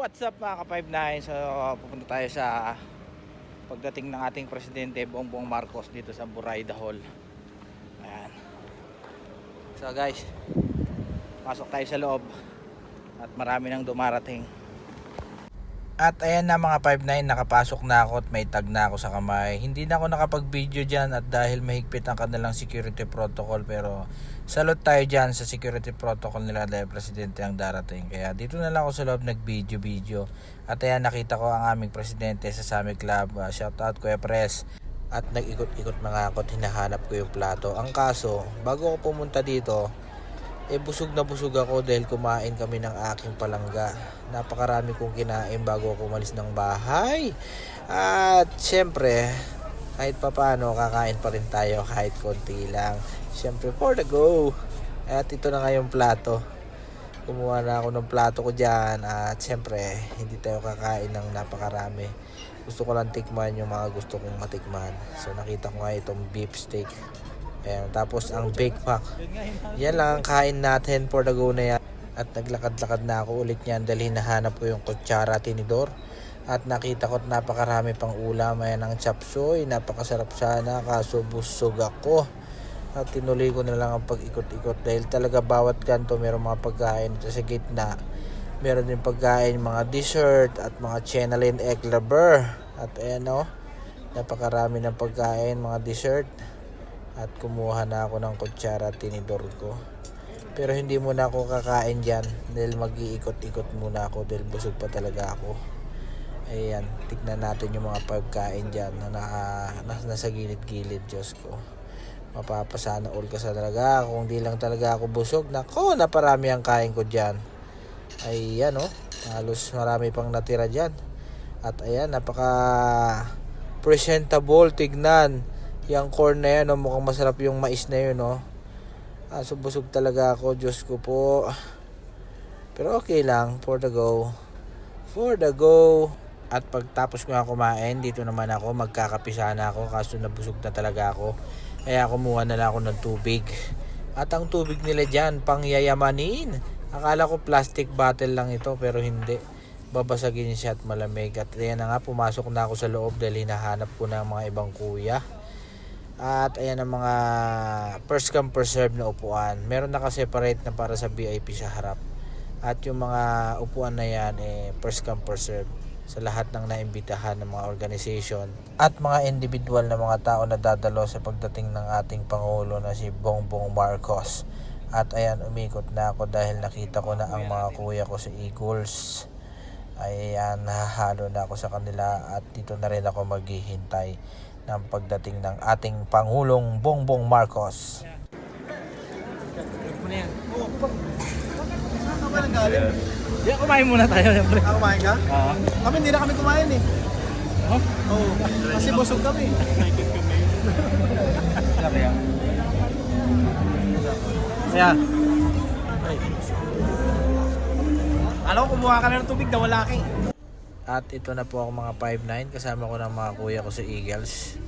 What's up mga ka-59? So pupunta tayo sa pagdating ng ating presidente Bongbong Marcos dito sa Buraida Hall. Ayan. So guys, pasok tayo sa loob at marami nang dumarating. At ayan na mga 59, nakapasok na ako at may tag na ako sa kamay. Hindi na ako nakapag-video dyan at dahil mahigpit ang kanilang security protocol, pero salute tayo dyan sa security protocol nila dahil presidente ang darating. Kaya dito na lang ako sa loob nag-video. At ayan, nakita ko ang aming presidente sa Summit Club. Shout out Kuya Pres. At nag-ikot-ikot mga ako at hinahanap ko yung plato. Ang kaso, bago ako pumunta dito, busog na busog ako dahil kumain kami ng aking palangga. Napakarami kong kinain bago ako umalis ng bahay. At syempre, kahit papano kakain pa rin tayo kahit konti lang. Syempre for the go. At ito na nga yung plato. Kumuha na ako ng plato ko dyan. At syempre, hindi tayo kakain ng napakarami. Gusto ko lang tikman yung mga gusto kong matikman. So nakita ko nga itong beef steak. Ayan, tapos ang Bake Mac. Yan lang ang kain natin for the go na yan. At naglakad-lakad na ako ulit yan dahil hinahanap ko yung kutsara tinidor. At nakita ko at napakarami pang ulam. Ayan ang chapsoy. Napakasarap sana kaso busog ako. At tinuloy ko na lang ang pag-ikot-ikot dahil talaga bawat kanto mayroong mga pagkain. At sa gitna meron din pagkain, mga dessert at mga chenalin egg lover. At ayan o, napakarami ng pagkain, mga dessert. At kumuha na ako ng kutsara at tinidor ko. Pero hindi muna ako kakain dyan dahil mag-iikot-ikot muna ako dahil busog pa talaga ako. Ayan, tignan natin yung mga pagkain dyan na nasa gilid-gilid. Diyos ko, mapapasana all ka sa talaga. Kung di lang talaga ako busog, nako, naparami ang kain ko dyan. Ayan o, halos marami pang natira dyan. At ayan, napaka presentable, tignan. Yung corn na yan, mukhang masarap yung mais na yun, no? So busog talaga ako, Diyos ko po. Pero okay lang, for the go. For the go. At pagtapos ko nga kumain, dito naman ako, magkakapisa na ako, kaso nabusog na talaga ako. Kaya kumuha na lang ako ng tubig. At ang tubig nila dyan, pangyayamanin. Akala ko plastic bottle lang ito, pero hindi. Babasagin siya at malamig. At yan na nga, pumasok na ako sa loob dahil hinahanap ko na mga ibang kuya. At ayan ang mga first come first serve na upuan. Meron naka-separate na para sa VIP sa harap. At yung mga upuan na yan first come first serve sa lahat ng naimbitahan ng mga organization at mga individual na mga tao na dadalo sa pagdating ng ating Pangulo na si Bongbong Marcos. At ayan, umikot na ako dahil nakita ko na ang mga kuya ko sa Eagles. Ayan, nahahalo na ako sa kanila at dito na rin ako maghihintay ng pagdating ng ating Pangulong Bongbong Marcos. Ano yan? Saan ka ba nanggaling? Yeah, kumain muna tayo siyempre. Kumain ka? Kami hindi na kami kumain eh. Oh? Oo, kasi busog kami. Sabi yan. Kaya, Alam ko kumuha ka na ng tubig na wala ka eh. at ito na po ako mga 5'9", kasama ko ng mga kuya ko sa Eagles.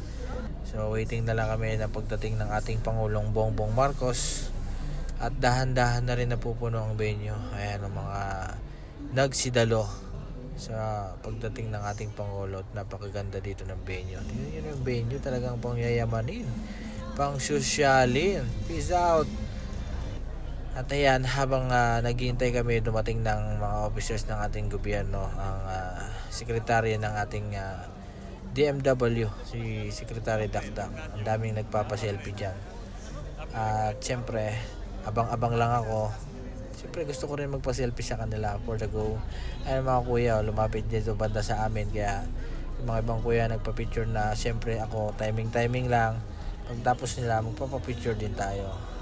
So waiting na lang kami na pagdating ng ating Pangulong Bongbong Marcos. At dahan-dahan na rin napupuno ang venue. Ayan ang mga nagsidalo sa pagdating ng ating Pangulo. At napakaganda dito ng venue. Yun yung venue, talagang pangyayamanin, pang sosyalin. Peace out. At ayan, habang naghihintay kami, dumating ng mga officers ng ating gobyerno, ang sekretary ng ating DMW, si Secretary Dakdak. Ang daming nagpapaselfie dyan. At syempre, abang-abang lang ako. Syempre gusto ko rin magpa-selfie sa kanila for the go. Ayun mga kuya, lumapit dito banda sa amin. Kaya yung mga ibang kuya nagpa-picture na. Syempre ako, timing lang. Pagtapos nila, magpapa-picture din tayo.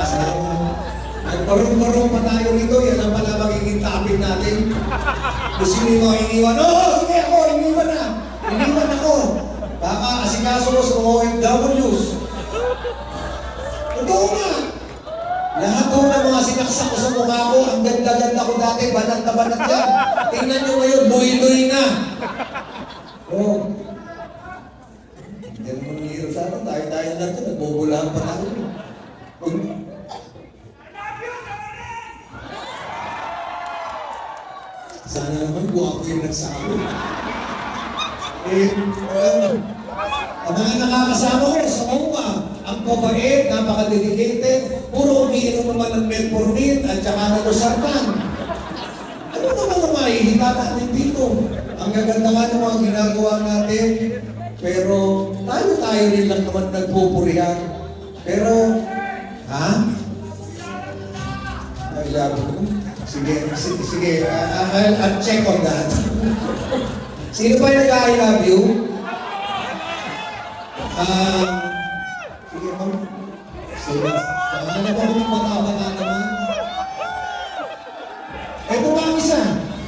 asawa. Nagbarong-barong pa tayo rito, yan ang pala magiging topic natin. Kung sino mo iniwan, sige ako, iniwan na. Iniwan ako. Baka asikaso ko sa OFWs. Totoo nga. Lahat ko ng mga sinaksak ko sa mukha ko, ang ganda-ganda ko dati, banat na banat yan. Tingnan nyo ngayon, buhay-buhay na. Oh. Hindi naman nangyayari sa atin, tayo-tayo lang ito, nagbubulahan pa tayo. Sana naman buha ko yung nagsabi. Ang mga nakakasama ko sa UMA, ang babait, napaka-dedicated, puro umiinom naman ng metformin at saka ng losartan. Ano naman ang mahihita natin dito? Ang gaganda nga ng mga ginagawa natin, pero tayo rin lang naman nagpupurihan. Pero, ha? I love you. Sige, I'll check on that. Sino ba yung nag-I love you? Sige, ma'am. Sige. Ano ba yung bata-bata naman? Ito pa ang isa.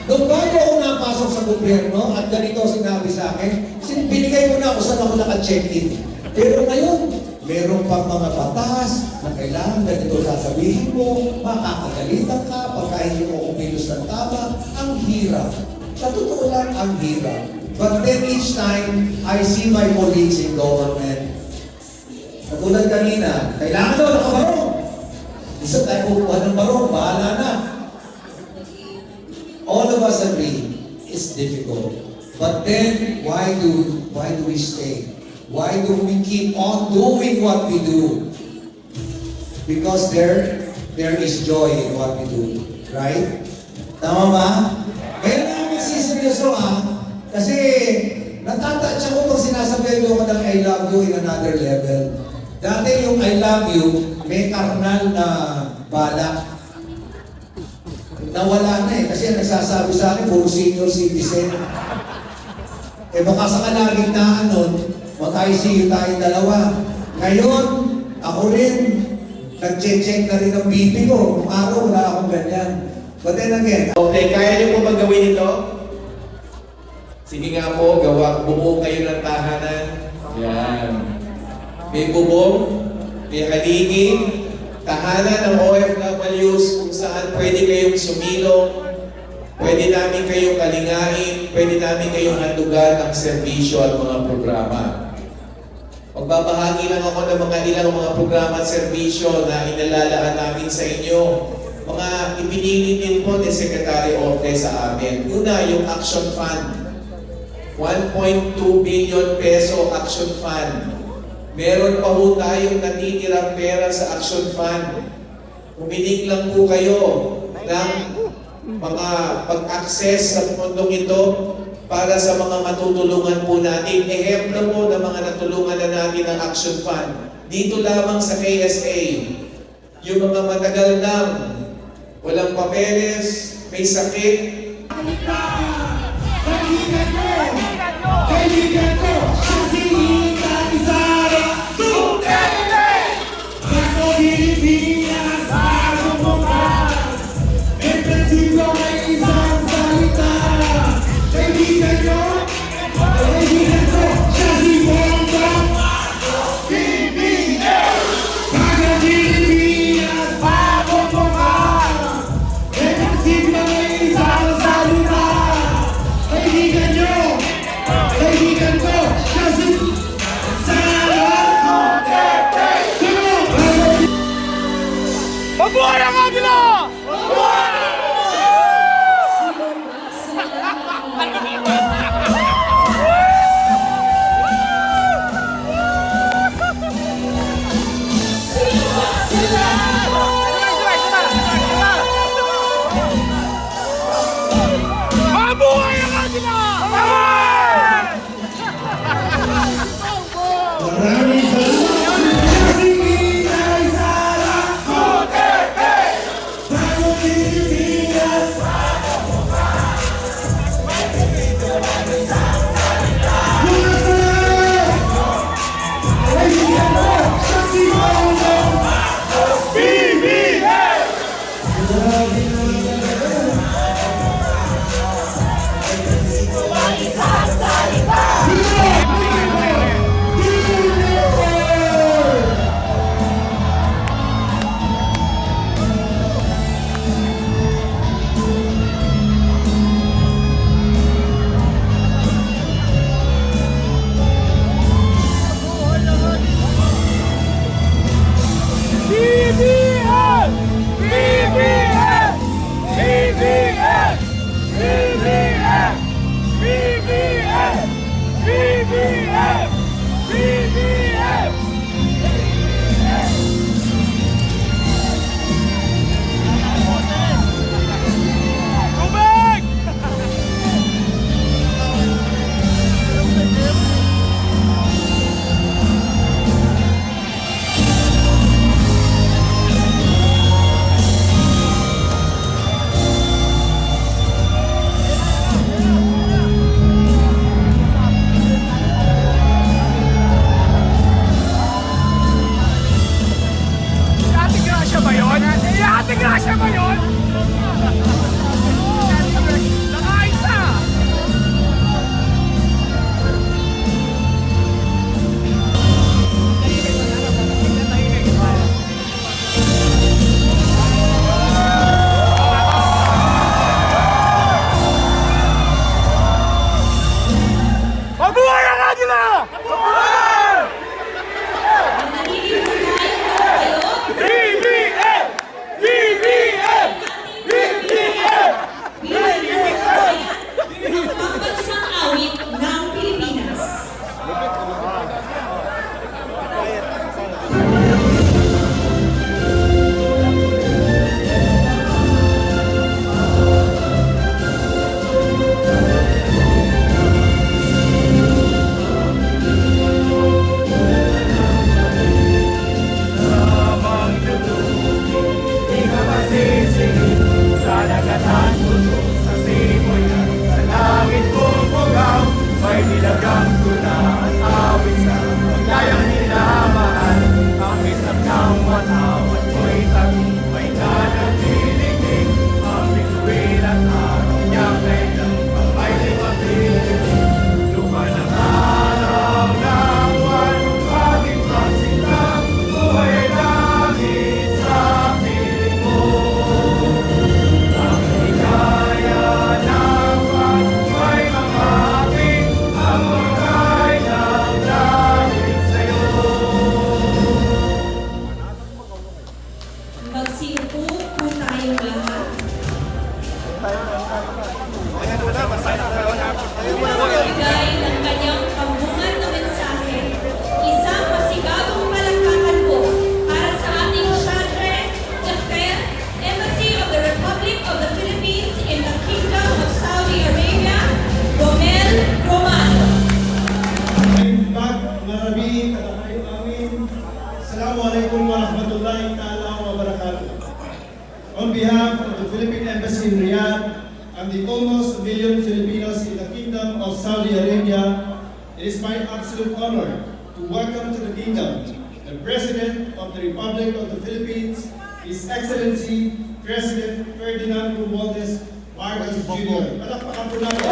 Nung bago ako napasok sa gobyerno at ganito sinabi sa akin, binigay mo na ako saan ako naka-check-in. Pero ngayon, meron pang mga batas na kailangan ganito sasabihin mo, makakagalitan ka pagka hindi mo kumilos ng tama. Ang hirap. Sa totoo lang, ang hirap. But then each time, I see my colleagues in government. Katulad kanina, kailangan daw nakabarong. Isa tayo kukuha ng barong, bahala na. All of us agree, it's difficult. But then, why do we stay? Why do we keep on doing what we do? Because there is joy in what we do. Right? Tama ba? Kaya namin siseryoso kasi natatouch ako pag sinasabihan ko ng I love you in another level. Dati yung I love you, may karnal na balak. Nawala na kasi nagsasabi sa akin, puro senior citizen. Baka sa kalagitnaan nun, mag-ICU tayong dalawa. Ngayon, ako rin, nag-check na rin ang BP ko. Nung araw, wala akong ganyan. But then again, okay, kaya niyo po magawin ito? Sige nga po, bumuo kayo ng tahanan. Yan. May bubong, may haligi, tahanan ng OFWs kung saan pwede kayong sumilong, pwede namin kayong kalingain, pwede namin kayong handugan ng serbisyo at mga programa. Magbabahagi lang ako ng ilang mga programa at serbisyo na inalalaan namin sa inyo. Mga ipinili din po ni Secretary Orte sa amin. Una, yung Action Fund. 1.2 billion peso Action Fund. Meron pa po tayong natitirang pera sa Action Fund. Humiling lang po kayo ng mga pag-access sa fondong ito para sa mga matutulungan po natin. Ehemplo po ng mga natulungan na natin ng Action Fund. Dito lamang sa KSA, yung mga matagal nang walang papeles, may sakit. Kaibigan ko, siya si Sara Duterte! Ako Pilipinas, bagong bukas. May prinsipyo, may isang salita. Kaibigan ko, siya si Bongbong PBL. Ako Pilipinas, bagong bukas. May prinsipyo, may isang salita. Kaibigan ko, kasi Sara Duterte! Mabuhay ang kabila! Mabuhay ang kabila! Maraming salamat! Kasi Inay Sara Duterte! Grabe naman talaga. Pambansang awit ng Pilipinas. Magsiupo po tayong lahat. Magbigay ng kanyang pambungan na mensahe. Isang masigabong palakpakan po para sa ating Chartre d'Affaires, Embassy of the Republic of the Philippines in the Kingdom of Saudi Arabia, Romel Romano. Back, Marabi, Kalakayo Amin. Assalamualaikum warahmatullahi ta'ala wa barakatuh. On behalf of the Philippine Embassy in Riyadh and the almost a million Filipinos in the Kingdom of Saudi Arabia, it is my absolute honor to welcome to the Kingdom the President of the Republic of the Philippines, His Excellency President Ferdinand Romualdez Marcos Jr. Palakpakan po natin.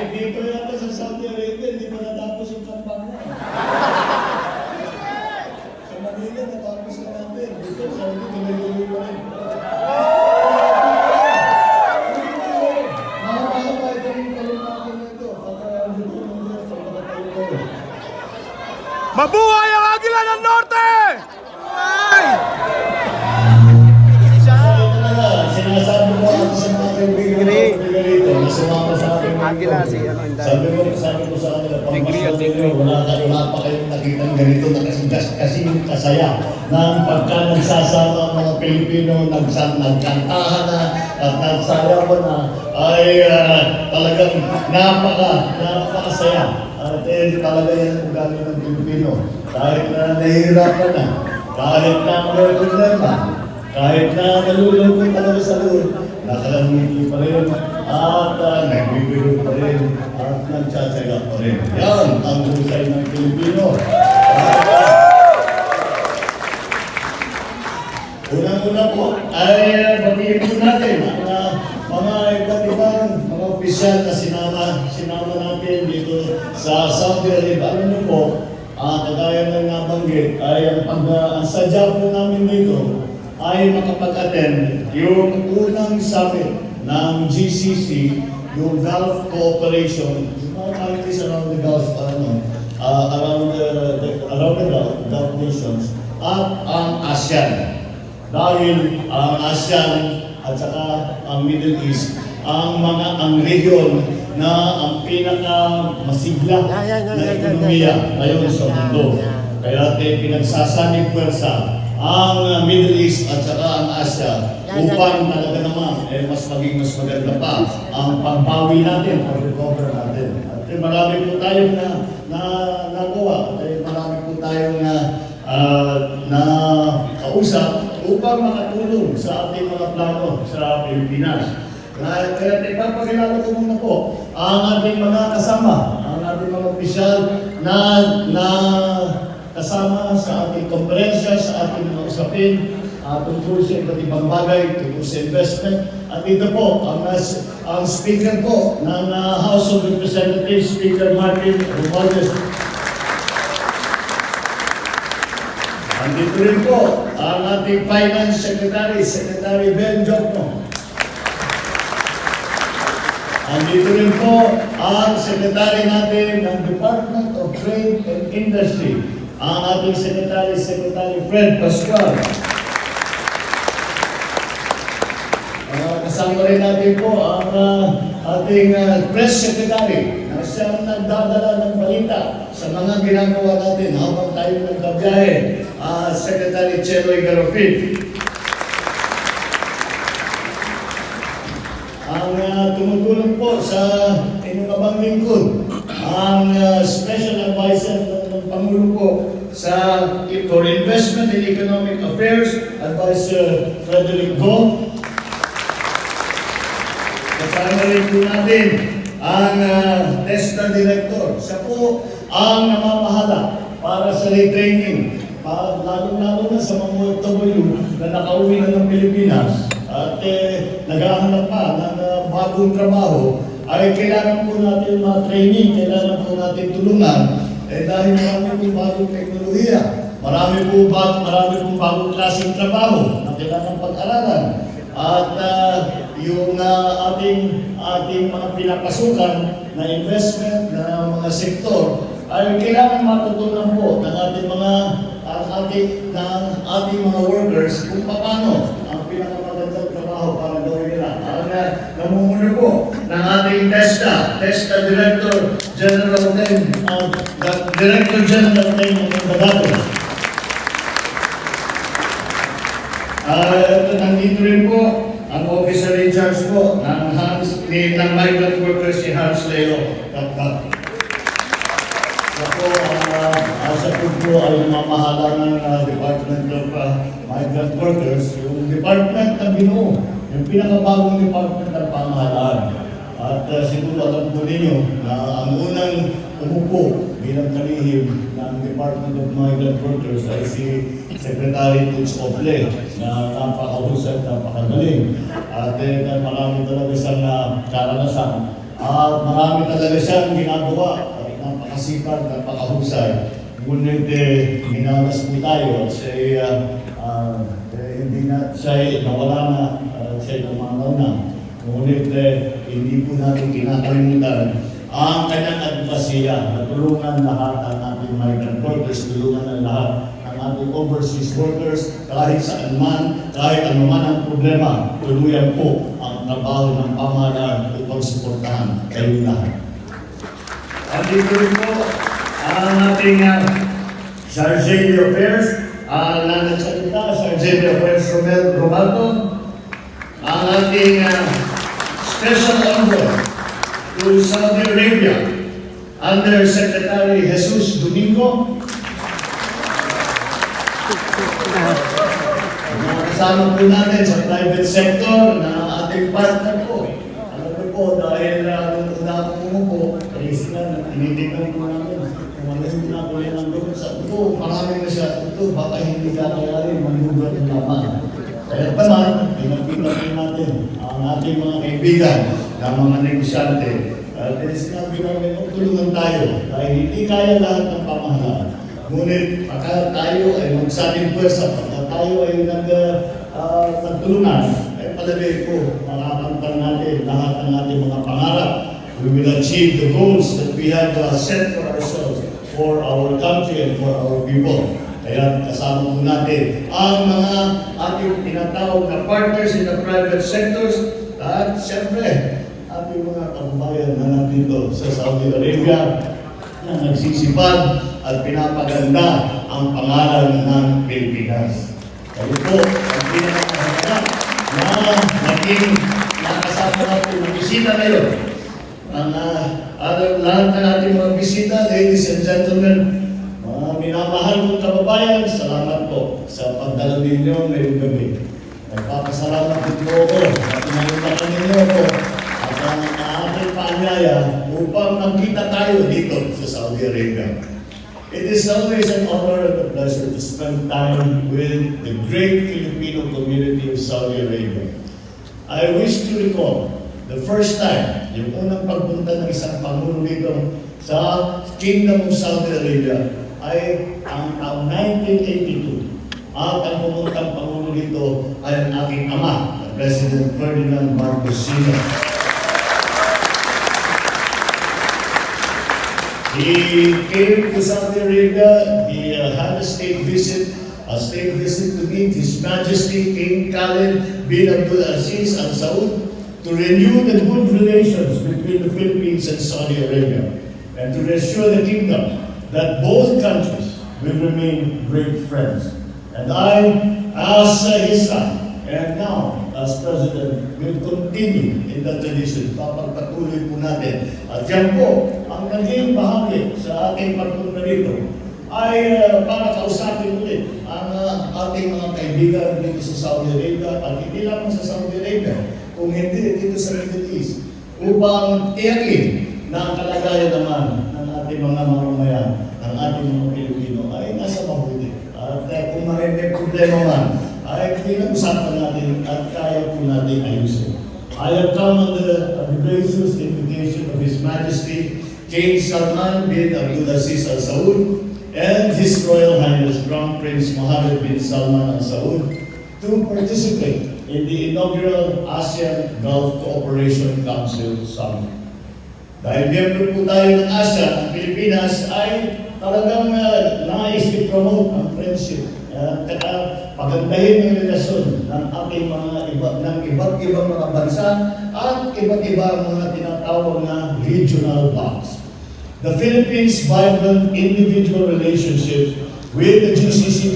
Dito yata sa Saudi Arabia, hindi pa natapos yung kampanya. Sa Manila, natapos na natin. Dito, Saudi, tuloy-tuloy pa rin. Mahaba-haba, ito rin natin ito. Pagka dito nila, sa mga tayo. Mabuhay ang Agila ng Norte! Sinasabi ko ako sa mga kaibigan dito na sumama sa akin. Sabi ko sa kanila, wala pa kayong nakitang ganito na kasi kasaya na pagka nagsasama ang mga Pilipino, nagkantahan na at nagsayawan na ay talagang napakasaya. At talaga yan ang galing ng Pilipino. Kahit na nahihirapan na, kahit na may problema, Kahit na nalulungkot talaga sa loob, nakalangiti pa rin at nagbibiro pa rin at nagtsatsaga pa rin. Yan ang husay ng Pilipino. Unang-una po ay batiin po natin ang mga iba't ibang mga opisyal na sinama natin dito sa Saudi Arabia. Ano nyo po, kagaya ng nabanggit, ay ang sadya po namin dito ay makapag-attend yung unang summit ng GCC, yung Gulf Cooperation, yung mga countries around the Gulf, around the Gulf nations, at ang ASEAN. Dahil ang ASEAN at saka ang Middle East, ang region na ang pinaka-masigla na ekonomiya ngayon sa mundo. Kaya pinagsasanig pwersa ang Middle East at saka ang Asia upang talaga naman mas maganda pa ang pagbawi natin, pag-recover natin. At marami po tayong nagawa, marami po tayong na kausap upang makatulong sa ating mga plano sa Pilipinas. Kaya ipapakilala ko muna po ang ating mga kasama, ang ating mga opisyal na kasama sa ating konferensya, sa ating mga usapin, tungkol sa iba't ibang bagay, tungkol sa investment. At dito po, ang speaker po ng House of Representatives, Speaker Martin Romualdez. Andito rin po ang ating Finance Secretary, Secretary Ben Jokno. Andito rin po ang Secretary natin ng Department of Trade and Industry, ang ating Secretary Fred Pascual. Kasama rin natin po ang ating Press Secretary na siyang nagdadala ng balita sa mga ginagawa natin habang tayo nagkabiyahe, Secretary Cheloy Garofit. Ang tumutulong po sa inyong abang lingkod, ang Special Advisor ng Pangulo po for Investment and Economic Affairs, Advisor Frederick Go. Kasama rin po natin ang TESTA Director. Siya po ang namamahala para sa retraining, lalo-lalo na sa mga OFW na nakauwi na ng Pilipinas at naghahanap pa ng bagong trabaho, ay kailangan po natin ma-training, kailangan po natin tulungan. Dahil marami pong bagong teknolohiya, marami pong bagong klaseng trabaho na kailangan pag-aralan. At yung ating mga pinapasukan na investment na mga sektor ay kailangan matutunan po ng ating mga workers kung paano ang pinakamagandang trabaho para gawin nila. Ang namumuno po ng ating TESTA Director General ng Mandagato. Nandito rin po ang officer in charge po ng migrant workers, si Hans Leo Kapkap. Sa po ay mamahala ng Department of Migrant Workers, yung department na binuo, yung pinakabagong department ng pamahalaan. At siguro alam po ninyo na ang unang umupo bilang kalihim ng Department of Migrant Workers ay si Secretary Tuts Ople, na napakahusay, napakagaling. At marami talaga siyang karanasan. At marami talaga siyang ginagawa. Napakasipag, napakahusay. Ngunit minalas po tayo at siya nawala na, siya namamaw na. Ngunit hindi po natin kinakalimutan ang kanyang advokasya na tulungan lahat ang ating migrant workers, tulungan ang lahat ang ating overseas workers, kahit saan man, kahit ano man ang problema, tuluyan po ang trabaho ng pamahalaan upang suportahan kayo lahat. At dito rin po ang ating Sergeant of Affairs, na nagsalita, Sergeant of Affairs Romel Robato, ang ating Special Envoy to Saudi Arabia, Under Secretary Jesus Domingo. kasama po natin sa private sector na ating partner po. Alam ko po, dahil nung una ako umupo, kaya sila, tinitignan po namin. Kung ano yung ginagawa ng doon sa ito, marami na siya ito, baka hindi kakayarin, manugat yung laman. Kaya naman, pinagpinagin natin ang ating mga kaibigan na mga negosyante. At sinabi namin, tulungan tayo dahil hindi kaya lahat ng pamahalaan. Ngunit pagka tayo ay magsabing pwersa, pagka tayo ay nagtulungan, ay palagay ko, makakamtan natin lahat ng ating mga pangarap. We will achieve the goals that we have set for ourselves, for our country and for our people. Kaya kasama po natin ang mga ating tinatawag na partners in the private sectors at siyempre ating mga kababayan na nandito sa Saudi Arabia na nagsisipag at pinapaganda ang pangalan ng Pilipinas. Kayo po ang pinakahalaga na naging nakasama natin ng bisita ngayon. Ang lahat ng ating mga bisita, ladies and gentlemen, mga minamahal kong kababayan, salamat po sa pagdala ninyo ngayong gabi. Nagpapasalamat din po ako at pinagpapalala ninyo ako at ang ating paanyaya upang magkita tayo dito sa Saudi Arabia. It is always an honor and a pleasure to spend time with the great Filipino community of Saudi Arabia. I wish to recall the first time, yung unang pagpunta ng isang pangulo dito sa Kingdom of Saudi Arabia ay ang 1982. At ang pumuntang pangulo dito ay ang aking ama, President Ferdinand Marcos Sr. He came to Saudi Arabia, he had a state visit to meet His Majesty King Khalid bin Abdul Aziz Al Saud to renew the good relations between the Philippines and Saudi Arabia and to reassure the kingdom that both countries will remain great friends. And I, as his son, and now as President, will continue in that tradition. Papagpatuloy po natin. At yan po, ang naging bahagi sa ating pagpunta dito ay para kausapin ulit ang ating mga kaibigan dito sa Saudi Arabia at hindi lamang sa Saudi Arabia, kung hindi dito sa Middle East, upang tiyakin na ang kalagayan naman ng ating mga mamamayan, ng ating mga Pilipino ay nasa mabuti. At kung may problema man, ay pinag-usapan natin at kaya po natin ayusin. I have come on the gracious invitation of His Majesty King Salman bin Abdul Aziz Al Saud and His Royal Highness Crown Prince Mohammed bin Salman Al Saud to participate in the inaugural ASEAN Gulf Cooperation Council Summit. Dahil miyembro po tayo ng ASEAN, ang Pilipinas ay talagang nais i-promote ang friendship at pagandahin ang relasyon ng ating mga iba't ibang mga bansa at iba't ibang mga tinatawag na regional blocks. The Philippines' vibrant individual relationships with the GCC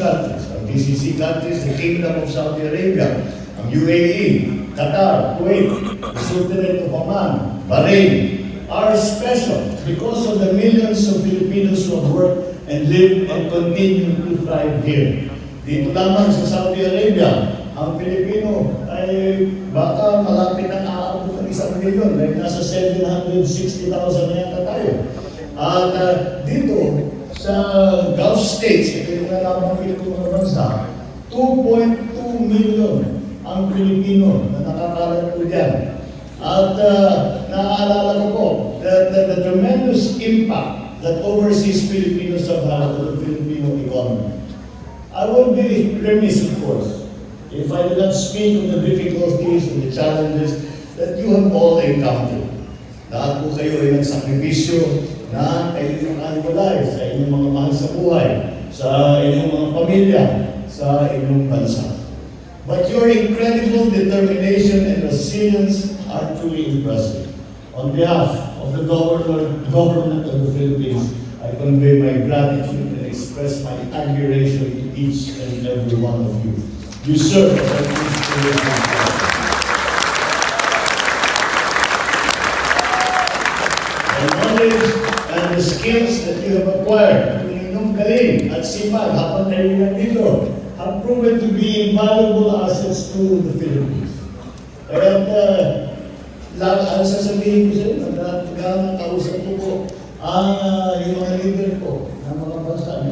countries, the Kingdom of Saudi Arabia, ang UAE, Qatar, Kuwait, the Sultanate of Oman, Bahrain, are special because of the millions of Filipinos who have worked and live and continue to thrive here. Dito lamang sa Saudi Arabia, ang Pilipino ay baka malapit ang aabot ng 1 milyon, dahil nasa 760,000 na yata tayo. At dito sa Gulf States, ito yung nalaman ko mga bansa, 2.2 million ang Pilipino na nakakalat po dyan. At naaalala ko po the tremendous impact that overseas Filipinos have had on the Filipino economy. I would be remiss, of course, if I did not speak of the difficulties and the challenges that you have all encountered. Lahat po kayo ay nagsakripisyo na kayo nakaliwalay sa inyong mga mahal sa buhay, sa inyong mga pamilya, sa inyong bansa. But your incredible determination and resilience are truly impressive. On behalf of the government of the Philippines, I convey my gratitude and express my admiration to each and every one of you. You serve as an inspiration. The knowledge and the skills that you have acquired, yung inyong galing at sipag habang kayo nandito, have proven to be invaluable as through the Philippines. And ang sasabihin ko sa inyo, nakausap ko po yung mga leader ko ng mga bansa.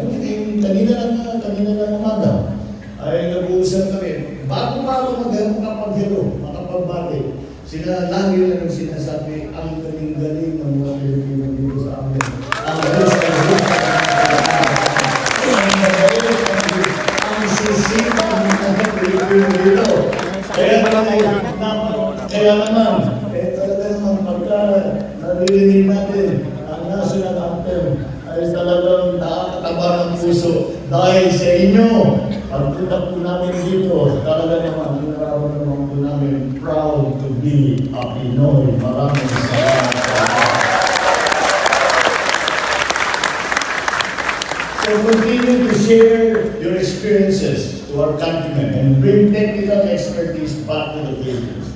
Kanina lang umaga ay nag-uusap kami. Bago makapaghalo, sila lagi na sinasabi, ang galing-galing ng mga Pilipino dito sa amin. Ang sisita ng mga Pilipino dito. Kaya naman, talaga naman pagka naririnig natin ang national anthem ay talagang nakakataba ng puso dahil sa inyo. Pagpunta po namin dito, talaga naman, nararamdaman po namin proud to be a Pinoy. Maraming salamat. So continue to share your experiences to our countrymen and bring technical expertise back to the Philippines.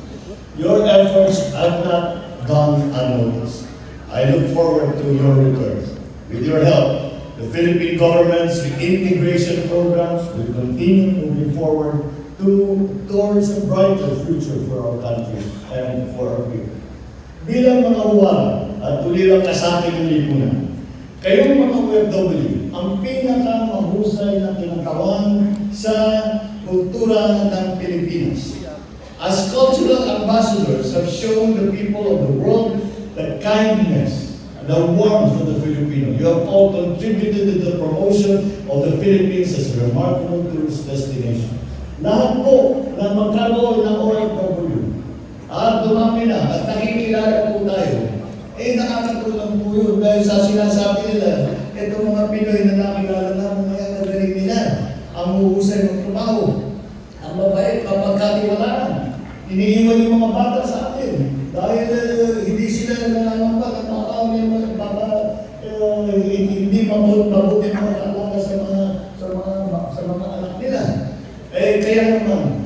Your efforts have not gone unnoticed. I look forward to your return. With your help, the Philippine government's integration programs will continue moving forward towards a brighter future for our country and for our people. Bilang mga uwala at tulirang kasaping lipunan, kayong mga OFW, ang pinakamahusay na kinakawan sa kultura ng Pilipinas. As cultural ambassadors have shown the people of the world the kindness and the warmth of the Filipino. You have all contributed to the promotion of the Philippines as a remarkable tourist destination. Lahat po na magkaroon ng OFW at dumami na at nakikilala po tayo, nakakatulong po yun dahil sa sinasabi nila, itong mga Pinoy na nakilala na mga nagaling nila, ang uhusay ng trabaho, ang mabait, mapagkatiwalaan. Iniiwan yung mga bata sa atin dahil hindi sila nananampak at hindi mabuti mga alaga sa mga anak nila. Kaya naman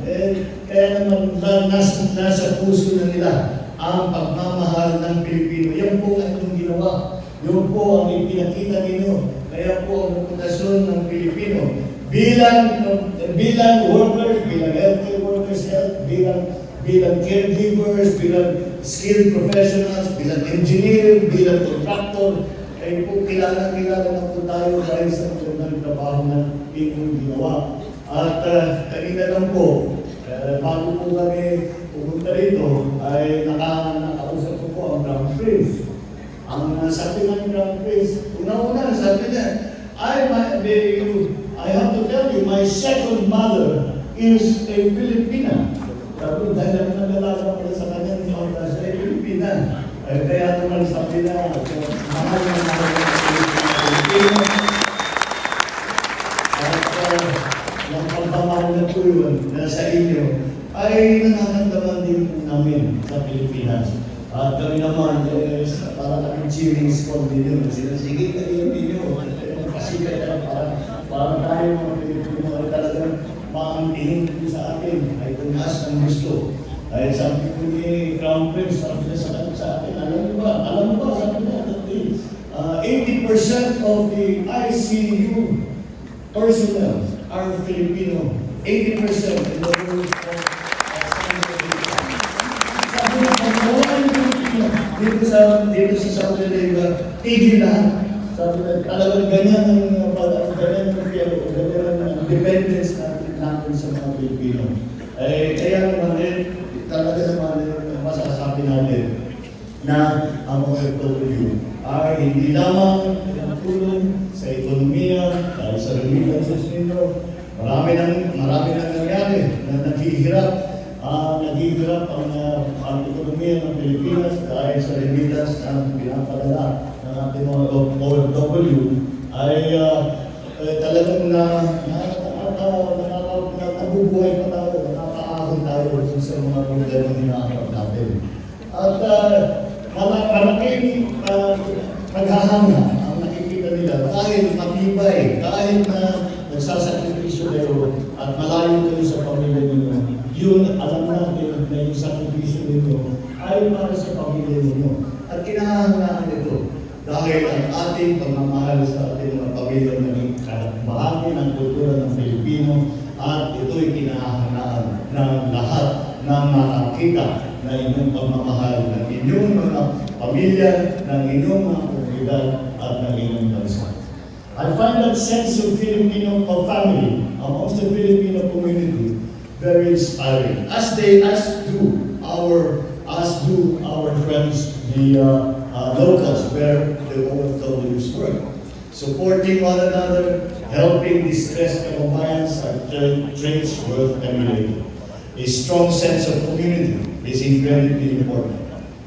nasa puso na nila ang pagmamahal ng Pilipino. Yan po ang itong ginawa. Yun po ang ipinakita ninyo. Kaya po ang reputasyon ng Pilipino bilang workers, bilang healthcare workers, bilang caregivers, bilang skilled professionals, bilang engineer, bilang contractor, ay po kilala na po tayo dahil sa magandang trabaho na inyong ginawa. At kanina lang po, bago po kami pumunta rito, ay nakausap ko po ang Crown Prince. Ang sabi ng Crown Prince, una-una sabi niya, I have to tell you, my second mother is a Filipina. Sabi, dahil ako nag-alaga pala sa kanya, siya ay Filipina. Kaya naman sabi na, mahal na mahal ng Filipino. At yung pagmamahal na po yun na sa inyo, ay nanakandaman din po namin sa Pilipinas. At kami naman, para kami cheering squad din yun. Sige, kayo ninyo. Pasikat na para tayo mga Pilipino ay talagang maangtingin po sa atin. Ay tunas ang gusto. Ay sabi ko ni Crown Prince, sabi niya sa atin, alam mo ba, sabi niya, 80% of the ICU personnel are Filipino. 80% in the world of sabi niya, pagkawalan yung Filipino dito sa Saudi Arabia, tigil lahat. Sabi niya, talagang ganyan ang dependence natin sa mga Pilipino. Kaya naman talaga naman masasabi natin na ang OFW ay hindi lamang tulong sa ekonomiya dahil sa remittances ninyo. Marami nang nangyari na naghihirap ang ekonomiya ng Pilipinas dahil sa remittance na pinapadala ng ating mga OFW ay talagang nabubuhay pa tayo, nakakaahon tayo sa mga problema hinaharap natin. At malaking paghahanga ang nakikita nila kahit matibay, kahit na nagsasakripisyo kayo at malayo kayo sa pamilya ninyo. Yun, alam natin na yung sakripisyo ninyo ay para sa pamilya ninyo. At kinahangaan ito dahil ang ating pagmamahal sa ating mga pamilya naging bahagi ng kultura ng Pilipino at ito'y kinahangaan na lahat ng makakita na inyong pagmamahal ng inyong mga pamilya, ng inyong mga komunidad at ng inyong bansa. I find that sense of Filipino family amongst the Filipino community very inspiring, as do our friends, the locals where the OFWs work. Supporting one another, helping distressed kababayans are traits worth emulating. A strong sense of community is incredibly important,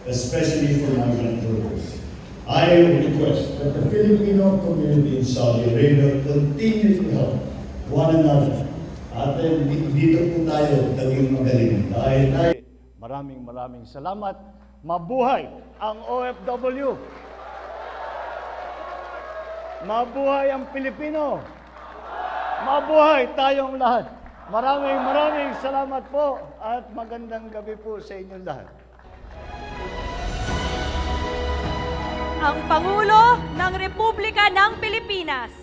especially for migrant workers. I request that the Filipino community in Saudi Arabia continue to help one another. At dito po tayo naging magaling. Dahil maraming salamat. Mabuhay ang OFW! Mabuhay ang Pilipino! Mabuhay tayong lahat! Maraming salamat po at magandang gabi po sa inyong lahat. Ang Pangulo ng Republika ng Pilipinas,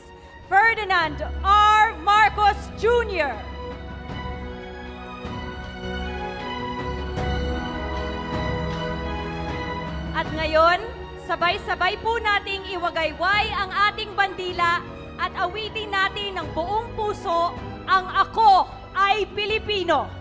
Ferdinand R. Marcos Jr. At ngayon, sabay-sabay po nating iwagayway ang ating bandila at awitin natin ng buong puso ang Ako ay Pilipino.